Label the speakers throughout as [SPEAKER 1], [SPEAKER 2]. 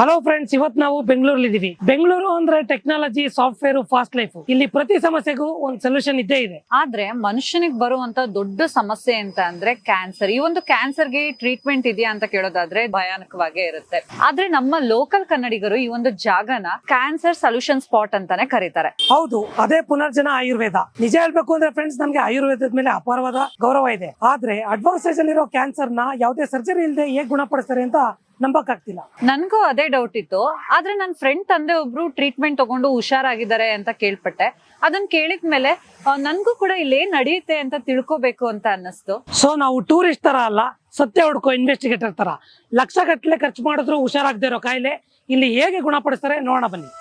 [SPEAKER 1] Hello friends, ಇವತ್ತು ನಾವು ಬೆಂಗಳೂರಲ್ಲಿ ಇದೀವಿ. ಬೆಂಗಳೂರು ಅಂದ್ರೆ ಟೆಕ್ನಾಲಜಿ, ಸಾಫ್ಟ್ವೇರ್, ಫಾಸ್ಟ್ ಲೈಫ್. ಇಲ್ಲಿ ಪ್ರತಿ ಸಮಸ್ಯೆಗೂ ಒಂದು ಸೊಲ್ಯೂಷನ್ ಇದ್ದೇ ಇದೆ.
[SPEAKER 2] ಆದ್ರೆ ಮನುಷ್ಯನಿಗೆ ಬರುವಂತ ದೊಡ್ಡ ಸಮಸ್ಯೆ ಅಂತ ಅಂದ್ರೆ ಕ್ಯಾನ್ಸರ್. ಈ ಒಂದು ಕ್ಯಾನ್ಸರ್ಗೆ ಟ್ರೀಟ್ಮೆಂಟ್ ಇದೆಯಾ ಅಂತ ಕೇಳೋದಾದ್ರೆ ಭಯಾನಕವಾಗೇ ಇರುತ್ತೆ. ಆದ್ರೆ ನಮ್ಮ ಲೋಕಲ್ ಕನ್ನಡಿಗರು ಈ ಒಂದು ಜಾಗನ ಕ್ಯಾನ್ಸರ್ ಸೊಲ್ಯೂಷನ್ ಸ್ಪಾಟ್ ಅಂತಾನೆ ಕರೀತಾರೆ.
[SPEAKER 1] ಹೌದು, ಅದೇ ಪುನರ್ಜನ ಆಯುರ್ವೇದ. ನಿಜ ಹೇಳ್ಬೇಕು ಅಂದ್ರೆ ಫ್ರೆಂಡ್ಸ್, ನಮ್ಗೆ ಆಯುರ್ವೇದದ ಮೇಲೆ ಅಪಾರವಾದ ಗೌರವ ಇದೆ. ಆದ್ರೆ ಅಡ್ವಾನ್ಸ್ ಸ್ಟೇಜ್ ಅಲ್ಲಿರೋ ಕ್ಯಾನ್ಸರ್ ನ ಯಾವುದೇ ಸರ್ಜರಿ ಇಲ್ಲದೆ ಹೇಗೆ ಗುಣಪಡಿಸ್ತಾರೆ ಅಂತ ನಂಬಕ್ಕಾಗ್ತಿಲ್ಲ.
[SPEAKER 2] ನನ್ಗೂ ಅದೇ ಡೌಟ್ ಇತ್ತು. ಆದ್ರೆ ನನ್ನ ಫ್ರೆಂಡ್ ತಂದೆ ಒಬ್ರು ಟ್ರೀಟ್ಮೆಂಟ್ ತಗೊಂಡು ಹುಷಾರಾಗಿದ್ದಾರೆ ಅಂತ ಕೇಳ್ಪಟ್ಟೆ. ಅದನ್ನ ಕೇಳಿದ್ಮೇಲೆ ನನ್ಗೂ ಕೂಡ ಇಲ್ಲಿ ಏನ್ ನಡೆಯುತ್ತೆ ಅಂತ ತಿಳ್ಕೊಬೇಕು ಅಂತ ಅನ್ನಿಸ್ತು.
[SPEAKER 1] ಸೊ ನಾವು ಟೂರಿಸ್ಟ್ ತರ ಅಲ್ಲ, ಸತ್ಯ ಹುಡ್ಕೋ ಇನ್ವೆಸ್ಟಿಗೇಟರ್ ತರ. ಲಕ್ಷ ಗಟ್ಟಲೆ ಖರ್ಚು ಮಾಡಿದ್ರು ಹುಷಾರಾಗದೇ ಇರೋ ಕಾಯಿಲೆ ಇಲ್ಲಿ ಹೇಗೆ ಗುಣಪಡಿಸ್ತಾರೆ ನೋಡೋಣ ಬನ್ನಿ.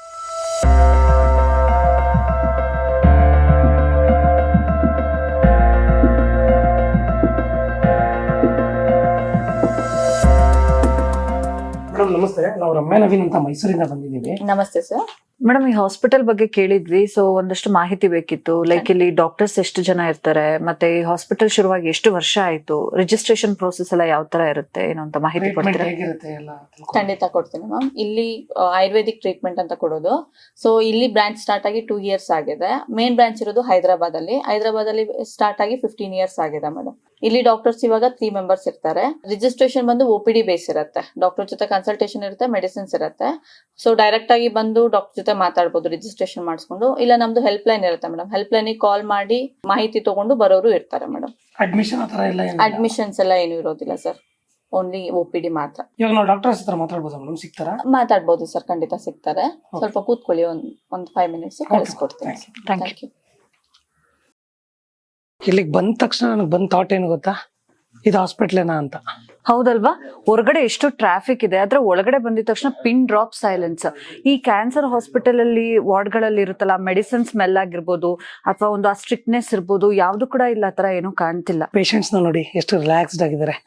[SPEAKER 1] ಮೇಡಮ್ ನಮಸ್ತೆ, ನಾವು ರಮ್ಯಾ ನವೀನ್ ಅಂತ ಮೈಸೂರಿಂದ ಬಂದಿದ್ದೀವಿ.
[SPEAKER 3] ನಮಸ್ತೆ ಸರ್.
[SPEAKER 2] ಮೇಡಮ್, ಈ ಹಾಸ್ಪಿಟಲ್ ಬಗ್ಗೆ ಕೇಳಿದ್ವಿ. ಸೊ ಒಂದಷ್ಟು ಮಾಹಿತಿ ಬೇಕಿತ್ತು. ಲೈಕ್ ಇಲ್ಲಿ ಡಾಕ್ಟರ್ಸ್ ಎಷ್ಟು ಜನ ಇರ್ತಾರೆ, ಮತ್ತೆ ಈ ಹಾಸ್ಪಿಟಲ್ ಶುರುವಾಗಿ ಎಷ್ಟು ವರ್ಷ ಆಯ್ತು, ರಿಜಿಸ್ಟ್ರೇಷನ್ ಪ್ರೋಸೆಸ್ ಎಲ್ಲ ಯಾವ ತರ ಇರುತ್ತೆ, ಏನೋ ಅಂತ ಮಾಹಿತಿ ಕೊಡ್ತೀರಾ?
[SPEAKER 1] ಹೇಗಿರುತ್ತೆ ಎಲ್ಲ ತಿಳ್ಕೊಂಡು.
[SPEAKER 3] ಖಂಡಿತ ಕೊಡ್ತೀನಿ ಮ್ಯಾಮ್. ಇಲ್ಲಿ ಆಯುರ್ವೇದಿಕ್ ಟ್ರೀಟ್ಮೆಂಟ್ ಅಂತ ಕೊಡೋದು. ಸೊ ಇಲ್ಲಿ ಬ್ರಾಂಚ್ ಸ್ಟಾರ್ಟ್ ಆಗಿ 2 years ಆಗಿದೆ. ಮೇನ್ ಬ್ರಾಂಚ್ ಇರೋದು ಹೈದರಾಬಾದ್ ಅಲ್ಲಿ ಸ್ಟಾರ್ಟ್ ಆಗಿ 15 years ಆಗಿದೆ ಮೇಡಮ್. ಇಲ್ಲಿ ಡಾಕ್ಟರ್ಸ್ ಇವಾಗ 3 members ಇರ್ತಾರೆ. ರಿಜಿಸ್ಟ್ರೇಷನ್ ಬಂದು OPD ಬೇಸ್ ಇರುತ್ತೆ. ಡಾಕ್ಟರ್ ಜೊತೆ ಕನ್ಸಲ್ಟೇಷನ್ ಇರುತ್ತೆ, ಮೆಡಿಸಿನ್ಸ್ ಇರುತ್ತೆ. ಸೊ ಡೈರೆಕ್ಟ್ ಆಗಿ ಬಂದು ಡಾಕ್ಟರ್ ಜೊತೆ ಮಾತಾಡ್ಬೋದು ರಿಜಿಸ್ಟ್ರೇಷನ್ ಮಾಡಿಸ್ಕೊಂಡು. ಇಲ್ಲ ನಮ್ದು ಹೆಲ್ಪ್ ಲೈನ್ ಇರುತ್ತೆ ಮೇಡಮ್. ಹೆಲ್ಪ್ ಲೈನ್ ಕಾಲ್ ಮಾಡಿ ಮಾಹಿತಿ ತಗೊಂಡು ಬರೋರು ಇರ್ತಾರೆ ಮೇಡಮ್.
[SPEAKER 1] ಅಡ್ಮಿಷನ್ ಆ ಥರ ಎಲ್ಲ
[SPEAKER 3] ಅಡ್ಮಿಷನ್ಸ್ ಎಲ್ಲ ಏನು ಇರೋದಿಲ್ಲ ಸರ್, ಓನ್ಲಿ OPD ಮಾತ್ರ.
[SPEAKER 1] ಇವಾಗ ನಾವು ಡಾಕ್ಟರ್ಸ್ ಹತ್ರ ಮಾತಾಡ್ಬೋದು ಮೇಡಮ್, ಸಿಗ್ತಾರಾ?
[SPEAKER 3] ಮಾತಾಡ್ಬೋದು ಸರ್, ಖಂಡಿತ ಸಿಗ್ತಾರೆ. ಸ್ವಲ್ಪ ಕೂತ್ಕೊಳ್ಳಿ, ಒಂದು 5 minutes ಕಳಿಸ್ಕೊಡ್ತೀನಿ. Thank you.
[SPEAKER 1] ಇಲ್ಲಿಗೆ ಬಂದ ತಕ್ಷಣ ನನಗೆ ಬಂದ ಥಾಟ್ ಏನು ಗೊತ್ತಾ, ಇದು ಹಾಸ್ಪಿಟ್ಲೇನಾ ಅಂತ.
[SPEAKER 2] ಹೌದಲ್ವಾ? ಹೊರಗಡೆ ಎಷ್ಟು ಟ್ರಾಫಿಕ್ ಇದೆ, ಆದ್ರೆ ಒಳಗಡೆ ಬಂದಿದ ತಕ್ಷಣ ಪಿನ್ ಡ್ರಾಪ್ ಸೈಲೆನ್ಸ್. ಈ ಕ್ಯಾನ್ಸರ್ ಹಾಸ್ಪಿಟಲ್ ಅಲ್ಲಿ ವಾರ್ಡ್ಗಳಲ್ಲಿ ಇರುತ್ತಲ್ಲ, ಮೆಡಿಸಿನ್ ಸ್ಮೆಲ್ ಆಗಿರ್ಬೋದು ಅಥವಾ ಒಂದು ಆ ಸ್ಟ್ರಿಕ್ಟ್ನೆಸ್ ಇರ್ಬೋದು, ಯಾವ್ದು ಕೂಡ ಇಲ್ಲ, ಆ ತರ ಏನೂ ಕಾಣ್ತಿಲ್ಲ.
[SPEAKER 1] ಪೇಷಂಟ್ಸ್ ನ ನೋಡಿ ಎಷ್ಟು ರಿಲ್ಯಾಕ್ಸ್ಡ್ ಆಗಿದ್ದಾರೆ.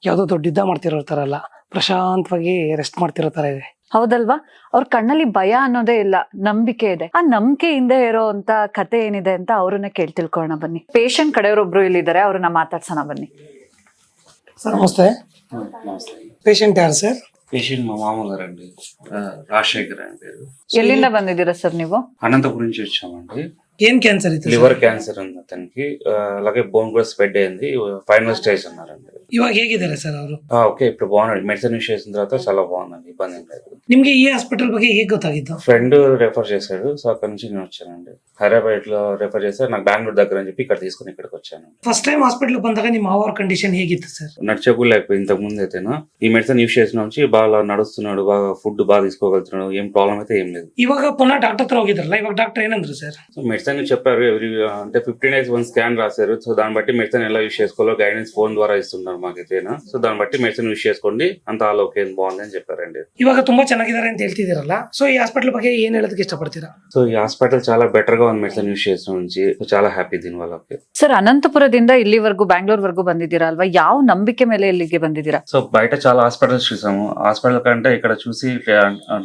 [SPEAKER 1] ಯಾವುದೋ ದೊಡ್ಡ ಯುದ್ಧ ಮಾಡ್ತಿರೋ ತರ ಅಲ್ಲ, ಪ್ರಶಾಂತವಾಗಿ ರೆಸ್ಟ್ ಮಾಡ್ತಿರೋ ತರ ಇದೆ.
[SPEAKER 2] ಹೌದಲ್ವಾ? ಅವ್ರ ಕಣ್ಣಲ್ಲಿ ಭಯ ಅನ್ನೋದೇ ಇಲ್ಲ, ನಂಬಿಕೆ ಇದೆ. ಆ ನಂಬಿಕೆಯಿಂದ ಇರೋ ಅಂತ ಕತೆ ಏನಿದೆ ಅಂತ ಅವ್ರನ್ನ ಕೇಳಿ ತಿಳ್ಕೊಳ್ಳೋಣ ಬನ್ನಿ. ಪೇಷಂಟ್ ಕಡೆಯವರೊಬ್ರು ಇಲ್ಲಿದ್ದಾರೆ, ಅವ್ರನ್ನ ಮಾತಾಡ್ಸೋಣ ಬನ್ನಿ.
[SPEAKER 1] ಸರ್ ನಮಸ್ತೆ. ಪೇಷಂಟ್ ಯಾರು ಸರ್?
[SPEAKER 4] పేషెంట్ మా మామగారండి, రాజశేఖర్ అని పేరు.
[SPEAKER 2] ಎಲ್ಲಿಂದ ಬಂದಿದ್ದೀರಾ ಸರ್ ನೀವು?
[SPEAKER 4] అనంతపురం నుంచి వచ్చామండి.
[SPEAKER 1] ಏನ್ ಕ್ಯಾನ್ಸರ್ ಇತ್ತು?
[SPEAKER 4] లివర్ క్యాన్సర్ ఉంది అతనికి. అలాగే బోన్ కూడా స్ప్రెడ్ అయింది, ఫైనల్ స్టేజ్ అన్నారండి.
[SPEAKER 1] ಇವಾಗ ಹೇಗಿದ್ದಾರೆ ಸರ್ ಅವರು?
[SPEAKER 4] ఓకే, ఇప్పుడు బాగున్నాడు. మెడిసిన్ యూస్ చేసిన తర్వాత చాలా బాగుందండి, ఇబ్బంది ఏం లేదు.
[SPEAKER 1] ನಿಮ್ಗೆ ಈ ಹಾಸ್ಪಿಟಲ್ ಬಗ್ಗೆ ಹೇಗೆ ಗೊತ್ತಾಗಿತ್ತು?
[SPEAKER 4] ఫ్రెండ్ రెఫర్ చేశాడు, సో అక్కడ నుంచి నేను వచ్చానండి. హైదరాబాద్ లో రెఫర్ చేశారు, నాకు బెంగళూరు దగ్గర అని చెప్పి ఇక్కడ తీసుకుని ఇక్కడికి వచ్చాను.
[SPEAKER 1] ಫಸ್ಟ್ ಟೈಮ್ ಹಾಸ್ಪಿಟಲ್ ಬಂದಾಗ ನಿಮ್ಮ ಅವ್ರ ಕಂಡೀಷನ್ ಹೇಗಿತ್ತು ಸರ್?
[SPEAKER 4] నడిచేకులేకపోయి ఇంతకు ముందు అయితేనా ఈ మెడిసిన్ యూస్ చేసిన నుంచి బాగా నడుస్తున్నాడు, బాగా ఫుడ్ బాగా తీసుకోగలుగుతున్నాడు, ఏం ప్రాబ్లం అయితే ఏం లేదు.
[SPEAKER 1] ಇವಾಗ ಪುನಃ ಡಾಕ್ಟರ್ ಹತ್ರ ಹೋಗಿದ್ರಲ್ಲ, ఇವಾಗ ಡಾಕ್ಟರ್ ಏನಂದ್ರು ಸರ್?
[SPEAKER 4] సో మెడిసిన్ చెప్పారు, అంటే 15 days 1 స్కాన్ రాశారు. సో దాన్ని బట్టి మెడిసిన్ ఎలా యూస్ చేసుకోవాలో గైడెన్స్ ఫోన్ ద్వారా ఇస్తున్నారు మాకైతేనా. సో దాన్ని బట్టి మెడిసిన్ యూస్ చేసుకోండి, అంత ఆల్ ఓకే, బాగుంది అని చెప్పారండి.
[SPEAKER 1] ಇವಾಗ ತುಂಬಾ ಚೆನ್ನಾಗಿದ್ದಾರೆ ಅಂತ ಹೇಳ್ತಿದ್ದೀರಲ್ಲ, ಸೊ ಈ ಹಾಸ್ಪಿಟಲ್ ಬಗ್ಗೆ ಏನ್ ಹೇಳೋದಕ್ಕೆ ಇಷ್ಟಪಡ್ತೀರಾ?
[SPEAKER 4] సో ఈ హాస్పిటల్ చాలా బెటర్ గా ఉంది మెడిసిన్ యూస్ చేసిన నుంచి. చాలా హ్యాపీ దీని వల్ల.
[SPEAKER 2] ಸರ್, ಅನಂತಪುರದಿಂದ ಇಲ್ಲಿವರೆಗೂ ಬ್ಯಾಂಗ್ಳೂರ್ವರೆಗೂ ಬಂದಿದ್ದೀರಾ ಅಲ್ವಾ? ಯಾವ ನಂಬಿಕೆ ಮೇಲೆ ಇಲ್ಲಿಗೆ ಬಂದಿದ್ದೀರಾ?
[SPEAKER 4] సో బయట చాలా హాస్పిటల్స్ చూసాము. హాస్పిటల్ కంటే ఇక్కడ చూసి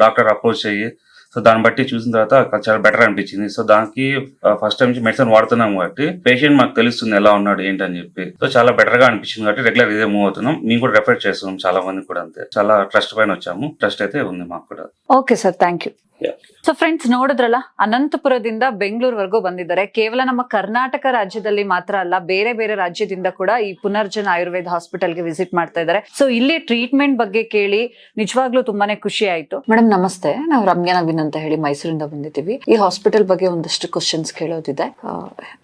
[SPEAKER 4] డాక్టర్ అప్రోచ్ అయ్యి, సో దాన్ని బట్టి చూసిన తర్వాత చాలా బెటర్ అనిపించింది. సో దానికి ఫస్ట్ టైం మెడిసిన్ వాడుతున్నాం కాబట్టి పేషెంట్ మాకు తెలుస్తుంది ఎలా ఉన్నాడు ఏంటి అని చెప్పి. సో చాలా బెటర్ గా అనిపించింది కాబట్టి రెగ్యులర్ ఇదే మూవ్ అవుతున్నాం. మేము కూడా రెఫర్ చేస్తున్నాం చాలా మంది కూడా. అంతే, చాలా ట్రస్ట్ పైన వచ్చాము. ట్రస్ట్ అయితే ఉంది మాకు కూడా.
[SPEAKER 2] Okay sir, thank you. So friends, ನೋಡಿದ್ರಲ್ಲ, ಅನಂತಪುರದಿಂದ ಬೆಂಗಳೂರುವರೆಗೂ ಬಂದಿದ್ದಾರೆ. ಕೇವಲ ನಮ್ಮ ಕರ್ನಾಟಕ ರಾಜ್ಯದಲ್ಲಿ ಮಾತ್ರ ಅಲ್ಲ, ಬೇರೆ ಬೇರೆ ರಾಜ್ಯದಿಂದ ಕೂಡ ಈ ಪುನರ್ಜನ ಆಯುರ್ವೇದ ಹಾಸ್ಪಿಟಲ್ಗೆ ವಿಸಿಟ್ ಮಾಡ್ತಾ ಇದ್ದಾರೆ. ಸೊ ಇಲ್ಲಿ ಟ್ರೀಟ್ಮೆಂಟ್ ಬಗ್ಗೆ ಕೇಳಿ ನಿಜವಾಗ್ಲೂ ತುಂಬಾನೇ ಖುಷಿ ಆಯ್ತು. ಮೇಡಮ್ ನಮಸ್ತೆ, ನಾವು ರಮ್ಯಾ ನವೀನ್ ಅಂತ ಹೇಳಿ ಮೈಸೂರಿಂದ ಬಂದಿದ್ದೀವಿ. ಈ ಹಾಸ್ಪಿಟಲ್ ಬಗ್ಗೆ ಒಂದಷ್ಟು ಕ್ವಶನ್ಸ್ ಕೇಳೋದಿದೆ,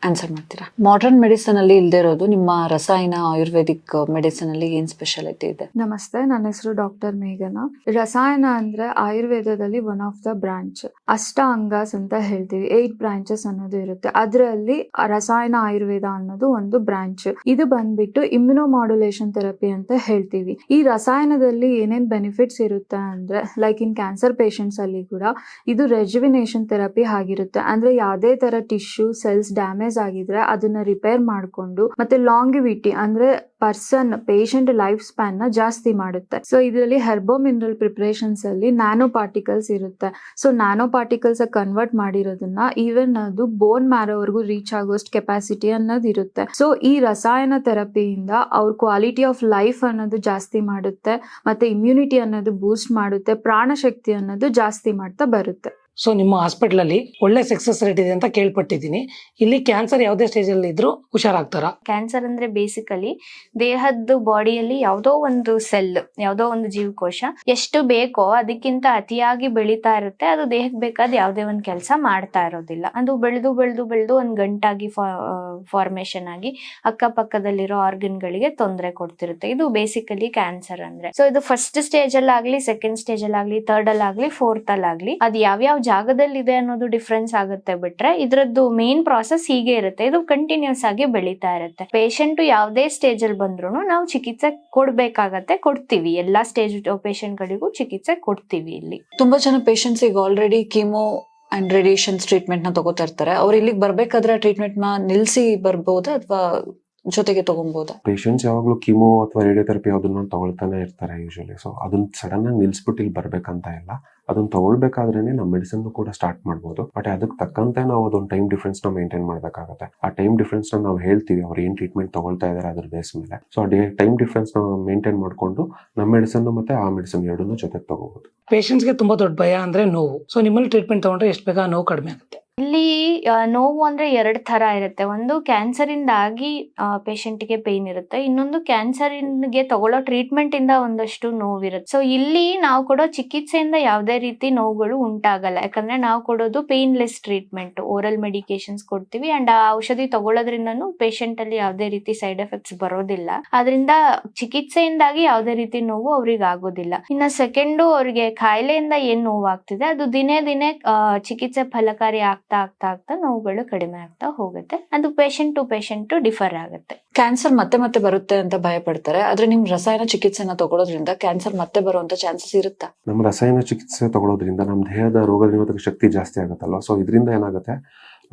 [SPEAKER 2] ಆನ್ಸರ್ ಮಾಡ್ತೀರಾ? ಮಾಡರ್ನ್ ಮೆಡಿಸಿನ್ ಅಲ್ಲಿ ಇಲ್ದೇ ಇರೋದು ನಿಮ್ಮ ರಸಾಯನ ಆಯುರ್ವೇದಿಕ್ ಮೆಡಿಸಿನ್ ಅಲ್ಲಿ ಏನ್ ಸ್ಪೆಷಾಲಿಟಿ ಇದೆ?
[SPEAKER 5] ನಮಸ್ತೆ, ನನ್ನ ಹೆಸರು ಡಾಕ್ಟರ್ ಮೇಘನಾ. ರಸಾಯನ ಅಂದ್ರೆ ಆಯುರ್ವೇದದಲ್ಲಿ ಒನ್ ಆಫ್ ದ ಬ್ರಾಂಚ್. ಅಷ್ಟಾಂಗಾಸ್ ಅಂತ ಹೇಳ್ತೀವಿ, 8 branches ಅನ್ನೋದು ಇರುತ್ತೆ. ಅದರಲ್ಲಿ ರಸಾಯನ ಆಯುರ್ವೇದ ಅನ್ನೋದು ಒಂದು ಬ್ರಾಂಚ್. ಇದು ಬಂದ್ಬಿಟ್ಟು ಇಮ್ಯುನೋಮಾಡ್ಯುಲೇಷನ್ ಥೆರಪಿ ಅಂತ ಹೇಳ್ತೀವಿ. ಈ ರಸಾಯನದಲ್ಲಿ ಏನೇನ್ ಬೆನಿಫಿಟ್ಸ್ ಇರುತ್ತೆ ಅಂದ್ರೆ, ಲೈಕ್ ಇನ್ ಕ್ಯಾನ್ಸರ್ ಪೇಷಂಟ್ಸ್ ಅಲ್ಲಿ ಕೂಡ ಇದು ರೆಜುವಿನೇಷನ್ ಥೆರಪಿ ಆಗಿರುತ್ತೆ. ಅಂದ್ರೆ ಯಾವುದೇ ತರ ಟಿಶ್ಯೂ ಸೆಲ್ಸ್ ಡ್ಯಾಮೇಜ್ ಆಗಿದ್ರೆ ಅದನ್ನ ರಿಪೇರ್ ಮಾಡಿಕೊಂಡು, ಮತ್ತೆ ಲಾಂಗಿವಿಟಿ ಅಂದ್ರೆ ಪೇಷಂಟ್ ಲೈಫ್ ಸ್ಪ್ಯಾನ್ ನ ಜಾಸ್ತಿ ಮಾಡುತ್ತೆ. ಸೊ ಇದರಲ್ಲಿ ಹೆರ್ಬೋ ಮಿನರಲ್ ಪ್ರಿಪರೇಷನ್ಸ್ ಅಲ್ಲಿ ನ್ಯಾನೋ ಪಾರ್ಟಿಕಲ್ಸ್ ಇರುತ್ತೆ. ಸೊ ನ್ಯಾನೋ ನಾನೋ ಪಾರ್ಟಿಕಲ್ಸ್ ಕನ್ವರ್ಟ್ ಮಾಡಿರೋದನ್ನ ಈವನ್ ಅದು ಬೋನ್ ಮ್ಯಾರೋವರೆಗೂ ರೀಚ್ ಆಗೋಷ್ಟು ಕೆಪಾಸಿಟಿ ಅನ್ನೋದು ಇರುತ್ತೆ. ಸೊ ಈ ರಸಾಯನ ಥೆರಪಿಯಿಂದ ಅವ್ರ ಕ್ವಾಲಿಟಿ ಆಫ್ ಲೈಫ್ ಅನ್ನೋದು ಜಾಸ್ತಿ ಮಾಡುತ್ತೆ, ಮತ್ತೆ ಇಮ್ಯುನಿಟಿ ಅನ್ನೋದು ಬೂಸ್ಟ್ ಮಾಡುತ್ತೆ, ಪ್ರಾಣಶಕ್ತಿ ಅನ್ನೋದು ಜಾಸ್ತಿ ಮಾಡ್ತಾ ಬರುತ್ತೆ.
[SPEAKER 1] ಸೊ ನಿಮ್ಮ ಹಾಸ್ಪಿಟಲ್ ಅಲ್ಲಿ ಒಳ್ಳೆ ಸಕ್ಸಸ್ ರೇಟ್ ಇದೆ ಅಂತ ಕೇಳ್ಪಟ್ಟಿದ್ದೀನಿ. ಇಲ್ಲಿ ಕ್ಯಾನ್ಸರ್ ಯಾವುದೇ ಸ್ಟೇಜ್ ಅಲ್ಲಿ ಇದ್ರೂ ಹುಷಾರಾಗ್ತಾರ?
[SPEAKER 6] ಕ್ಯಾನ್ಸರ್ ಅಂದ್ರೆ ಬೇಸಿಕಲಿ ದೇಹದ ಬಾಡಿಯಲ್ಲಿ ಯಾವುದೋ ಒಂದು ಸೆಲ್, ಯಾವುದೋ ಒಂದು ಜೀವಕೋಶ ಎಷ್ಟು ಬೇಕೋ ಅದಕ್ಕಿಂತ ಅತಿಯಾಗಿ ಬೆಳೀತಾ ಇರುತ್ತೆ. ಅದು ದೇಹಕ್ಕೆ ಬೇಕಾದ ಯಾವುದೇ ಒಂದು ಕೆಲಸ ಮಾಡ್ತಾ ಇರೋದಿಲ್ಲ. ಅದು ಬೆಳೆದು ಬೆಳೆದು ಬೆಳೆದು ಒಂದು ಗಂಟಾಗಿ ಫಾರ್ಮೇಶನ್ ಆಗಿ ಅಕ್ಕಪಕ್ಕದಲ್ಲಿರೋ ಆರ್ಗನ್ ಗಳಿಗೆ ತೊಂದರೆ ಕೊಡ್ತಿರುತ್ತೆ. ಇದು ಬೇಸಿಕಲಿ ಕ್ಯಾನ್ಸರ್ ಅಂದ್ರೆ. ಸೊ ಇದು ಫಸ್ಟ್ ಸ್ಟೇಜ್ ಅಲ್ಲಿ ಆಗ್ಲಿ, ಸೆಕೆಂಡ್ ಸ್ಟೇಜ್ ಅಲ್ಲಿ ಆಗ್ಲಿ, ಥರ್ಡ್ ಅಲ್ಲಿ ಆಗ್ಲಿ, ಫೋರ್ತ್ ಅಲ್ಲಿ ಆಗ್ಲಿ, ಅದು ಯಾವ್ಯಾವ ಜಾಗದಲ್ಲಿ ಇದೆ ಅನ್ನೋದು ಡಿಫ್ರೆನ್ಸ್ ಆಗುತ್ತೆ ಬಿಟ್ರೆ ಇದ್ರದ್ದು ಮೇನ್ ಪ್ರಾಸೆಸ್ ಹೀಗೆ ಇರುತ್ತೆ. ಇದು ಕಂಟಿನ್ಯೂಸ್ ಆಗಿ ಬೆಳೀತಾ ಇರುತ್ತೆ. ಪೇಷಂಟ್ ಯಾವುದೇ ಸ್ಟೇಜ್ ಅಲ್ಲಿ ಬಂದ್ರು ನಾವು ಚಿಕಿತ್ಸೆ ಕೊಡ್ಬೇಕಾಗತ್ತೆ, ಕೊಡ್ತೀವಿ. ಎಲ್ಲಾ ಸ್ಟೇಜ್ ಪೇಷಂಟ್ ಗಳಿಗೂ ಚಿಕಿತ್ಸೆ ಕೊಡ್ತೀವಿ. ಇಲ್ಲಿ
[SPEAKER 2] ತುಂಬಾ ಜನ ಪೇಷಂಟ್ಸ್ ಈಗ already chemo and radiations treatment ನ ತಗೋತಾ ಇರ್ತಾರೆ. ಅವ್ರು ಇಲ್ಲಿಗೆ ಬರ್ಬೇಕಾದ್ರೆ ಟ್ರೀಟ್ಮೆಂಟ್ ನ ನಿಲ್ಸಿ ಬರ್ಬೋದಾ ಅಥವಾ ಜೊತೆಗೆ ತಗೊಬೋದಾ?
[SPEAKER 7] ಪೇಷಂಟ್ಸ್ ಯಾವಾಗಲೂ ಕೀಮೋ ಅಥವಾ ರೇಡಿಯೋಥೆರಪಿ ಅದನ್ನ ತಗೊಳ್ತಾನೆ ಇರ್ತಾರೆ ಯೂಶಲಿ. ಸೊ ಅದನ್ನ ಸಡನ್ ಆಗಿ ನಿಲ್ಸ್ಬಿಟ್ಟು ಇಲ್ಲಿ ಬರ್ಬೇಕಂತ ಇಲ್ಲ. ಅದನ್ನ ತಗೊಳ್ಬೇಕಾದ್ರೇನೆ ನಾವು ಮೆಡಿಸಿನ್ ಕೂಡ ಸ್ಟಾರ್ಟ್ ಮಾಡ್ಬೋದು. ಬಟ್ ಅದಕ್ಕೆ ತಕ್ಕಂತೆ ನಾವು ಅದೊಂದು ಟೈಮ್ ಡಿಫ್ರೆನ್ಸ್ ನ ಮೇಂಟೈನ್ ಮಾಡಬೇಕಾಗುತ್ತೆ. ಆ ಟೈಮ್ ಡಿಫ್ರೆನ್ಸ್ ನ ನಾವು ಹೇಳ್ತೀವಿ ಅವ್ರು ಏನ್ ಟ್ರೀಟ್ಮೆಂಟ್ ತಗೊಳ್ತಾ ಇದಾರೆ ಅದ್ರ ಬೇಸ್ ಮೇಲೆ. ಸೊ ಆ ಟೈಮ್ ಡಿಫ್ರೆನ್ಸ್ ನ ಮೇಂಟೈನ್ ಮಾಡ್ಕೊಂಡು ನಮ್ಮ ಮೆಡಿಸಿನ್ ಮತ್ತೆ ಆ ಮೆಡಿಸಿನ್ ಎರಡನ್ನೂ ಜೊತೆಗೆ ತಗೋಬಹುದು.
[SPEAKER 1] ಪೇಷಂಟ್ಸ್ಗೆ ತುಂಬಾ ದೊಡ್ಡ ಭಯ ಅಂದ್ರೆ ನೋವು. ಸೊ ನಿಮ್ಮಲ್ಲಿ ಟ್ರೀಟ್ಮೆಂಟ್ ತಗೊಂಡ್ರೆ ಎಷ್ಟು ಬೇಗ ನೋವು ಕಡಿಮೆ ಆಗುತ್ತೆ?
[SPEAKER 6] ಇಲ್ಲಿ ನೋವು ಅಂದ್ರೆ 2 ತರ ಇರುತ್ತೆ. ಒಂದು ಕ್ಯಾನ್ಸರ್ ಇಂದಾಗಿ ಪೇಷಂಟ್ ಗೆ ಪೇನ್ ಇರುತ್ತೆ, ಇನ್ನೊಂದು ಕ್ಯಾನ್ಸರ್ ಗೆ ತಗೊಳ್ಳೋ ಟ್ರೀಟ್ಮೆಂಟ್ ಇಂದ ಒಂದಷ್ಟು ನೋವಿರುತ್ತೆ. ಸೊ ಇಲ್ಲಿ ನಾವು ಕೊಡೋ ಚಿಕಿತ್ಸೆಯಿಂದ ಯಾವುದೇ ರೀತಿ ನೋವುಗಳು ಉಂಟಾಗಲ್ಲ. ಯಾಕಂದ್ರೆ ನಾವು ಕೊಡೋದು ಪೇನ್ಲೆಸ್ ಟ್ರೀಟ್ಮೆಂಟ್, ಓರಲ್ ಮೆಡಿಕೇಶನ್ಸ್ ಕೊಡ್ತೀವಿ. ಅಂಡ್ ಆ ಔಷಧಿ ತಗೊಳ್ಳೋದ್ರಿಂದನೂ ಪೇಷಂಟ್ ಅಲ್ಲಿ ಯಾವುದೇ ರೀತಿ ಸೈಡ್ ಎಫೆಕ್ಟ್ಸ್ ಬರೋದಿಲ್ಲ. ಅದರಿಂದ ಚಿಕಿತ್ಸೆಯಿಂದಾಗಿ ಯಾವುದೇ ರೀತಿ ನೋವು ಅವ್ರಿಗೆ ಆಗೋದಿಲ್ಲ. ಇನ್ನ ಸೆಕೆಂಡು, ಅವ್ರಿಗೆ ಕಾಯಿಲೆಯಿಂದ ಏನ್ ನೋವು ಆಗ್ತಿದೆ ಅದು ದಿನೇ ದಿನೇ ಚಿಕಿತ್ಸೆ ಫಲಕಾರಿ ಆಗ್ತಾ ನೋವುಗಳು ಕಡಿಮೆ ಆಗ್ತಾ ಹೋಗುತ್ತೆ. ಅದು ಪೇಷಂಟ್ ಟು ಪೇಷಂಟ್ ಡಿಫರ್ ಆಗುತ್ತೆ.
[SPEAKER 2] ಕ್ಯಾನ್ಸರ್ ಮತ್ತೆ ಮತ್ತೆ ಬರುತ್ತೆ ಅಂತ ಭಯ ಪಡ್ತಾರೆ. ಆದ್ರೆ ನಿಮ್ ರಸಾಯನ ಚಿಕಿತ್ಸೆನ ತಗೊಳ್ಳೋದ್ರಿಂದ ಕ್ಯಾನ್ಸರ್ ಮತ್ತೆ ಬರುವಂತ ಚಾನ್ಸಸ್ ಇರುತ್ತಾ?
[SPEAKER 7] ನಮ್ಮ ರಸಾಯನ ಚಿಕಿತ್ಸೆ ತಗೊಳ್ಳೋದ್ರಿಂದ ನಮ್ಮ ದೇಹದ ರೋಗ ನಿರೋಧಕ ಶಕ್ತಿ ಜಾಸ್ತಿ ಆಗುತ್ತಲ್ವ. ಸೊ ಇದರಿಂದ ಏನಾಗುತ್ತೆ,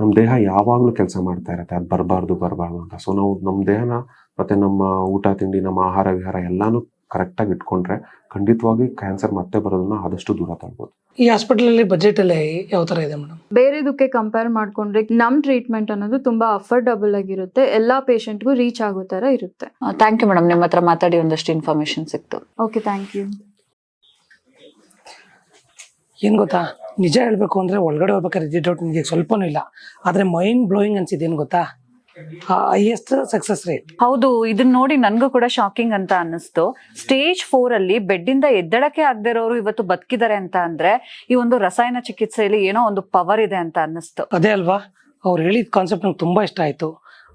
[SPEAKER 7] ನಮ್ಮ ದೇಹ ಯಾವಾಗ್ಲೂ ಕೆಲಸ ಮಾಡ್ತಾ ಇರುತ್ತೆ ಅದು ಬರಬಾರ್ದು ಅಂತ. ಸೊ ನಾವು ನಮ್ಮ ದೇಹನ ಮತ್ತೆ ನಮ್ಮ ಊಟ ತಿಂಡಿ, ನಮ್ಮ ಆಹಾರ ವಿಹಾರ ಎಲ್ಲಾನು ಕರೆಕ್ಟ್ ಆಗಿ ಇಟ್ಕೊಂಡ್ರೆ ಖಂಡಿತವಾಗಿ ಕ್ಯಾನ್ಸರ್ ಮತ್ತೆ ಬರೋದನ್ನ ಆದಷ್ಟು ದೂರ ತಳ್ಬೋದು.
[SPEAKER 1] ಈ ಹಾಸ್ಪಿಟಲ್ ಅಲ್ಲಿ ಬಜೆಟ್ ಎಲ್ಲ ಯಾವ ತರ ಇದೆ ಮೇಡಮ್?
[SPEAKER 5] ಬೇರೆದಕ್ಕೆ ಕಂಪೇರ್ ಮಾಡ್ಕೊಂಡ್ರೆ ನಮ್ ಟ್ರೀಟ್ಮೆಂಟ್ ಅನ್ನೋದು ತುಂಬಾ ಅಫೋರ್ಡಬಲ್ ಆಗಿರುತ್ತೆ. ಎಲ್ಲಾ ಪೇಷಂಟ್ಗೂ ರೀಚ್ ಆಗೋ ತರ ಇರುತ್ತೆ.
[SPEAKER 2] ಥ್ಯಾಂಕ್ ಯು ಮೇಡಮ್, ನಿಮ್ಮ ಹತ್ರ ಮಾತಾಡಿ ಒಂದಷ್ಟು ಇನ್ಫಾರ್ಮೇಶನ್ ಸಿಕ್ತು.
[SPEAKER 5] Okay, thank you.
[SPEAKER 1] ಏನ್ ಗೊತ್ತಾ, ನಿಜ ಹೇಳ್ಬೇಕು ಅಂದ್ರೆ ಒಳಗಡೆ ಹೋಗ್ಬೇಕಾದ್ರೆ ಇದ್ದ ಡೌಟ್ ನಿಮಗೆ ಸ್ವಲ್ಪನೂ ಇಲ್ಲ. ಆದ್ರೆ ಮೈಂಡ್ ಬ್ಲೋಯಿಂಗ್ ಅನ್ಸಿದೆ. ಏನ್ ಗೊತ್ತಾ, ಹೈಯೆಸ್ಟ್ ಸಕ್ಸಸ್ ರೇಟ್.
[SPEAKER 2] ಹೌದು, ಇದನ್ನ ನೋಡಿ ನನ್ಗೂ ಕೂಡ ಶಾಕಿಂಗ್ ಅಂತ ಅನ್ನಿಸ್ತು. ಸ್ಟೇಜ್ 4 ಅಲ್ಲಿ ಬೆಡ್ ಇಂದ ಎದ್ದಳಕ್ಕೆ ಆಗದೆ ಇರೋರು ಇವತ್ತು ಬದುಕಿದ್ದಾರೆ ಅಂತ ಅಂದ್ರೆ ಈ ಒಂದು ರಸಾಯನ ಚಿಕಿತ್ಸೆಯಲ್ಲಿ ಏನೋ ಒಂದು ಪವರ್ ಇದೆ ಅಂತ ಅನ್ನಿಸ್ತು.
[SPEAKER 1] ಅದೇ ಅಲ್ವಾ, ಅವ್ರು ಹೇಳಿದ ಕಾನ್ಸೆಪ್ಟ್ ನಂಗೆ ತುಂಬಾ ಇಷ್ಟ ಆಯ್ತು.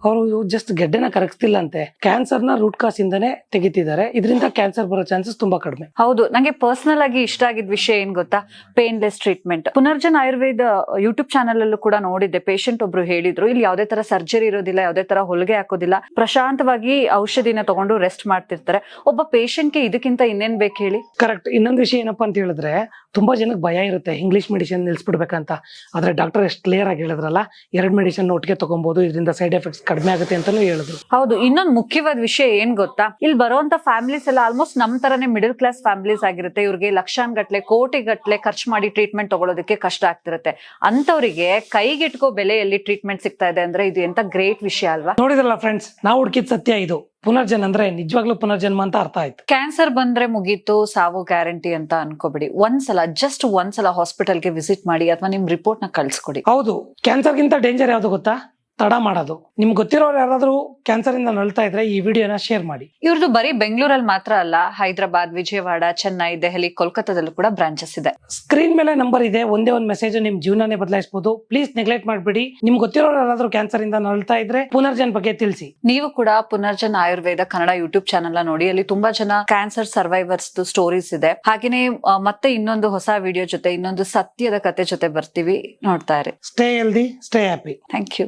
[SPEAKER 1] ಅವರು ಜಸ್ಟ್ ಗೆಡ್ಡೆನ ಕರಗಿಸ್ತಿಲ್ಲ ಅಂತೆ, ಕ್ಯಾನ್ಸರ್ ನ ರೂಟ್ ಕಾಸ್ ಇಂದಾನೆ ತೆಗಿತಿದ್ದಾರೆ. ಇದರಿಂದ ಕ್ಯಾನ್ಸರ್ ಬರೋ ಚಾನ್ಸಸ್ ತುಂಬಾ ಕಡಿಮೆ.
[SPEAKER 2] ಹೌದು, ನಂಗೆ ಪರ್ಸನಲ್ ಆಗಿ ಇಷ್ಟ ಆಗಿದ್ ವಿಷಯ ಏನ್ ಗೊತ್ತಾ, painless treatment. Punarjan Ayurveda YouTube channel ಅಲ್ಲೂ ಕೂಡ ನೋಡಿದ್ದೆ. ಪೇಷಂಟ್ ಒಬ್ರು ಹೇಳಿದ್ರು, ಇಲ್ಲಿ ಯಾವುದೇ ತರ ಸರ್ಜರಿ ಇರೋದಿಲ್ಲ, ಯಾವುದೇ ತರ ಹೊಲಿಗೆ ಹಾಕೋದಿಲ್ಲ, ಪ್ರಶಾಂತವಾಗಿ ಔಷಧಿನ ತಗೊಂಡು ರೆಸ್ಟ್ ಮಾಡ್ತಿರ್ತಾರೆ. ಒಬ್ಬ ಪೇಷಂಟ್ಗೆ ಇದಕ್ಕಿಂತ ಇನ್ನೇನ್ ಬೇಕು ಹೇಳಿ?
[SPEAKER 1] ಕರೆಕ್ಟ್. ಇನ್ನೊಂದು ವಿಷಯ ಏನಪ್ಪಾ ಅಂತ ಹೇಳಿದ್ರೆ, ತುಂಬಾ ಜನಕ್ಕೆ ಭಯ ಇರುತ್ತೆ ಇಂಗ್ಲಿಷ್ ಮೆಡಿಸಿನ್ ನಿಲ್ಸ್ಬಿಡ್ಬೇಕಂತ. ಆದ್ರೆ ಡಾಕ್ಟರ್ ಎಷ್ಟು ಕ್ಲಿಯರ್ ಆಗಿ ಹೇಳಿದ್ರಲ್ಲ, 2 ಮೆಡಿಸಿನ್ ಒಟ್ಟಿಗೆ ತಗೊಬಹುದು, ಇದರಿಂದ ಸೈಡ್ ಎಫೆಕ್ಟ್ಸ್ ಕಡಿಮೆ ಆಗುತ್ತೆ ಅಂತಾನು ಹೇಳಿದ್ರು.
[SPEAKER 2] ಹೌದು, ಇನ್ನೊಂದು ಮುಖ್ಯವಾದ ವಿಷಯ ಏನ್ ಗೊತ್ತಾ, ಇಲ್ಲಿ ಬರುವಂತ ಫ್ಯಾಮಿಲೀಸ್ ಎಲ್ಲ ಆಲ್ಮೋಸ್ಟ್ ನಮ್ ತರನೇ ಮಿಡಲ್ ಕ್ಲಾಸ್ ಫ್ಯಾಮಿಲೀಸ್ ಆಗಿರುತ್ತೆ. ಇವ್ರಿಗೆ ಲಕ್ಷಾನ್ಗಟ್ಲೆ ಕೋಟಿಗಟ್ಲೆ ಖರ್ಚು ಮಾಡಿ ಟ್ರೀಟ್ಮೆಂಟ್ ತಗೊಳ್ಳೋದಕ್ಕೆ ಕಷ್ಟ ಆಗ್ತಿರುತ್ತೆ. ಅಂತವರಿಗೆ ಕೈಗೆಟ್ಕೋ ಬೆಲೆಯಲ್ಲಿ ಟ್ರೀಟ್ಮೆಂಟ್ ಸಿಗ್ತಾ ಇದೆ ಅಂದ್ರೆ ಇದು ಎಂತ ಗ್ರೇಟ್ ವಿಷಯ ಅಲ್ವಾ?
[SPEAKER 1] ನೋಡಿದ್ರಲ್ಲ ಫ್ರೆಂಡ್ಸ್, ನಾವು ಹುಡುಕಿದ ಸತ್ಯ ಇದು. ಪುನರ್ಜನ್ ಅಂದ್ರೆ ನಿಜವಾಗ್ಲೂ ಪುನರ್ಜನ್ಮ ಅಂತ ಅರ್ಥ ಆಯ್ತು.
[SPEAKER 2] ಕ್ಯಾನ್ಸರ್ ಬಂದ್ರೆ ಮುಗೀತು, ಸಾವು ಗ್ಯಾರಂಟಿ ಅಂತ ಅನ್ಕೋಬಿಡಿ. ಜಸ್ಟ್ ಒಂದ್ಸಲ ಹಾಸ್ಪಿಟಲ್ಗೆ ವಿಸಿಟ್ ಮಾಡಿ ಅಥವಾ ನಿಮ್ ರಿಪೋರ್ಟ್ ನ ಕಳ್ಸ್ಕೊಡಿ.
[SPEAKER 1] ಹೌದು, ಕ್ಯಾನ್ಸರ್ ಗಿಂತ ಡೇಂಜರ್ ಯಾವ್ದು ಗೊತ್ತಾ? ತಡ ಮಾಡೋದು. ನಿಮ್ಗೆ ಗೊತ್ತಿರೋರು ಯಾರಾದ್ರೂ ಕ್ಯಾನ್ಸರ್ ಇಂದ ನಳ್ತಾ ಇದ್ರೆ ಈ ವಿಡಿಯೋನ ಶೇರ್ ಮಾಡಿ.
[SPEAKER 2] ಇವ್ರದ್ದು ಬರೀ ಬೆಂಗಳೂರಲ್ಲಿ ಮಾತ್ರ ಅಲ್ಲ, ಹೈದರಾಬಾದ್, ವಿಜಯವಾಡ, ಚೆನ್ನೈ, ದೆಹಲಿ, ಕೋಲ್ಕತ್ತಾದಲ್ಲೂ ಕೂಡ ಬ್ರಾಂಚಸ್ ಇದೆ.
[SPEAKER 1] ಸ್ಕ್ರೀನ್ ಮೇಲೆ ನಂಬರ್ ಇದೆ. ಒಂದೇ ಒಂದು ಮೆಸೇಜ್ ನಿಮ್ ಜೀವನನೇ ಬದಲಾಯಿಸಬಹುದು. ಪ್ಲೀಸ್ ನೆಗ್ಲೆಕ್ಟ್ ಮಾಡ್ಬೇಡಿ. ನಿಮ್ಗೆ ಗೊತ್ತಿರೋರು ಯಾರಾದ್ರೂ ಕ್ಯಾನ್ಸರ್ ಇಂದ ನಳ್ತಾ ಇದ್ರೆ ಪುನರ್ಜನ್ ಬಗ್ಗೆ ತಿಳಿಸಿ.
[SPEAKER 2] ನೀವು ಕೂಡ ಪುನರ್ಜನ್ ಆಯುರ್ವೇದ ಕನ್ನಡ ಯೂಟ್ಯೂಬ್ ಚಾನಲ್ ನೋಡಿ. ಅಲ್ಲಿ ತುಂಬಾ ಜನ ಕ್ಯಾನ್ಸರ್ ಸರ್ವೈವರ್ಸ್ ಸ್ಟೋರೀಸ್ ಇದೆ. ಹಾಗೇನೆ ಮತ್ತೆ ಇನ್ನೊಂದು ಹೊಸ ವಿಡಿಯೋ ಜೊತೆ, ಇನ್ನೊಂದು ಸತ್ಯದ ಕತೆ ಜೊತೆ ಬರ್ತೀವಿ. ನೋಡ್ತಾ ಇರಿ.
[SPEAKER 1] Stay healthy, stay happy.
[SPEAKER 2] Thank you.